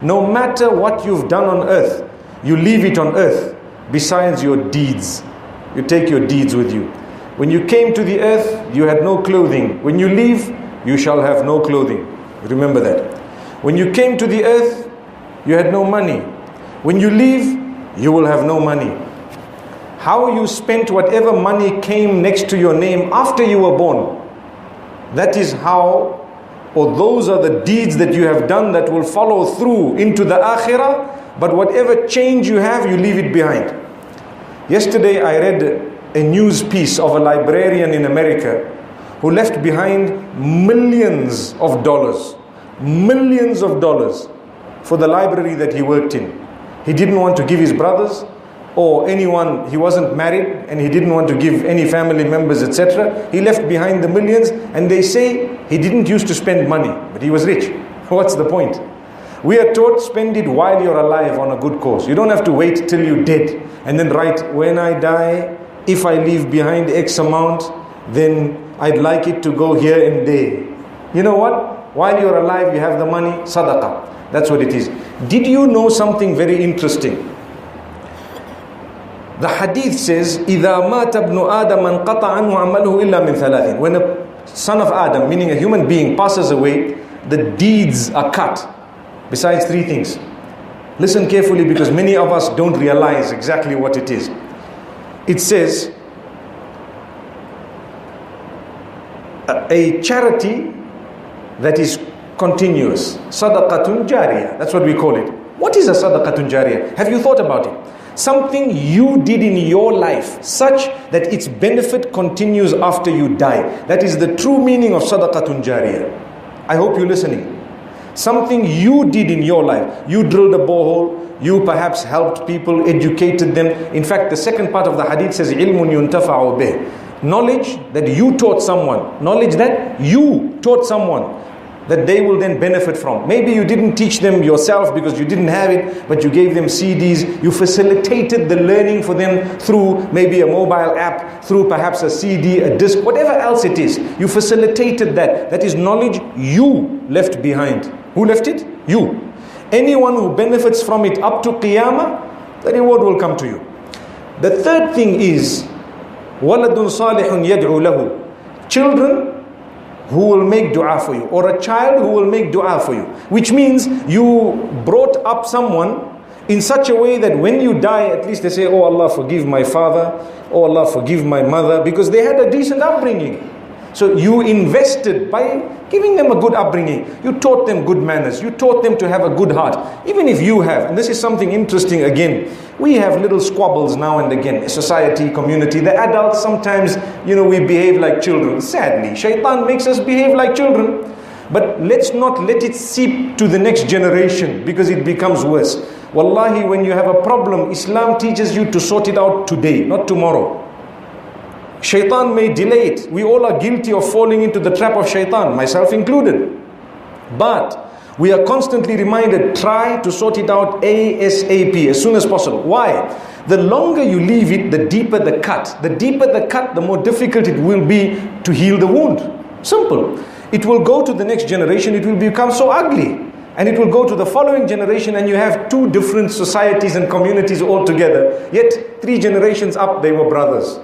No matter what you've done on earth, you leave it on earth besides your deeds. You take your deeds with you. When you came to the earth, you had no clothing. When you leave, you shall have no clothing. Remember that. When you came to the earth, you had no money. When you leave, you will have no money. How you spent whatever money came next to your name after you were born, that is how, or those are the deeds that you have done that will follow through into the akhirah. But whatever change you have, you leave it behind. Yesterday I read a news piece of a librarian in America who left behind millions of dollars for the library that he worked in. He didn't want to give his brothers or anyone, he wasn't married and he didn't want to give any family members, etc. He left behind the millions, and they say he didn't used to spend money, but he was rich. What's the point? We are taught, spend it while you're alive on a good cause. You don't have to wait till you're dead and then write, when I die, if I leave behind X amount, then I'd like it to go here and there. You know what? While you're alive, you have the money, sadaqah. That's what it is. Did you know something very interesting? The hadith says, إِذَا مَاتَ ابْنُ آدَمَ انْقَطَعَ عَنْهُ عَمَلُهُ إِلَّا مِنْ ثَلَاثٍ. When a son of Adam, meaning a human being, passes away, the deeds are cut. Besides three things. Listen carefully, because many of us don't realize exactly what it is. It says, a charity that is continuous. Sadaqatun jariyah. That's what we call it. What is a sadaqatun jariyah? Have you thought about it? Something you did in your life such that its benefit continues after you die. That is the true meaning of sadaqatun jariyah. I hope you're listening. Something you did in your life. You drilled a borehole. You perhaps helped people, educated them. In fact, the second part of the hadith says, ilmun yuntafa'u bih. Knowledge that you taught someone. Knowledge that you taught someone, that they will then benefit from. Maybe you didn't teach them yourself because you didn't have it, but you gave them CDs. You facilitated the learning for them through maybe a mobile app, through perhaps a CD, a disc, whatever else it is. You facilitated that. That is knowledge you left behind. Who left it? You. Anyone who benefits from it up to Qiyamah, the reward will come to you. The third thing is, وَلَدٌ صَالِحٌ يَدْعُو لَهُ. Children who will make dua for you, or a child who will make dua for you. Which means you brought up someone in such a way that when you die, at least they say, oh Allah, forgive my father, oh Allah, forgive my mother, because they had a decent upbringing. So you invested by giving them a good upbringing. You taught them good manners. You taught them to have a good heart. Even if you have, and this is something interesting again, we have little squabbles now and again, society, community. The adults sometimes, we behave like children. Sadly, shaitan makes us behave like children. But let's not let it seep to the next generation, because it becomes worse. Wallahi, when you have a problem, Islam teaches you to sort it out today, not tomorrow. Shaitan may delay it. We all are guilty of falling into the trap of shaitan, myself included. But we are constantly reminded, try to sort it out ASAP, as soon as possible. Why? The longer you leave it, the deeper the cut. The deeper the cut, the more difficult it will be to heal the wound. Simple. It will go to the next generation, it will become so ugly. And it will go to the following generation, and you have two different societies and communities all together. Yet 3 generations up, they were brothers.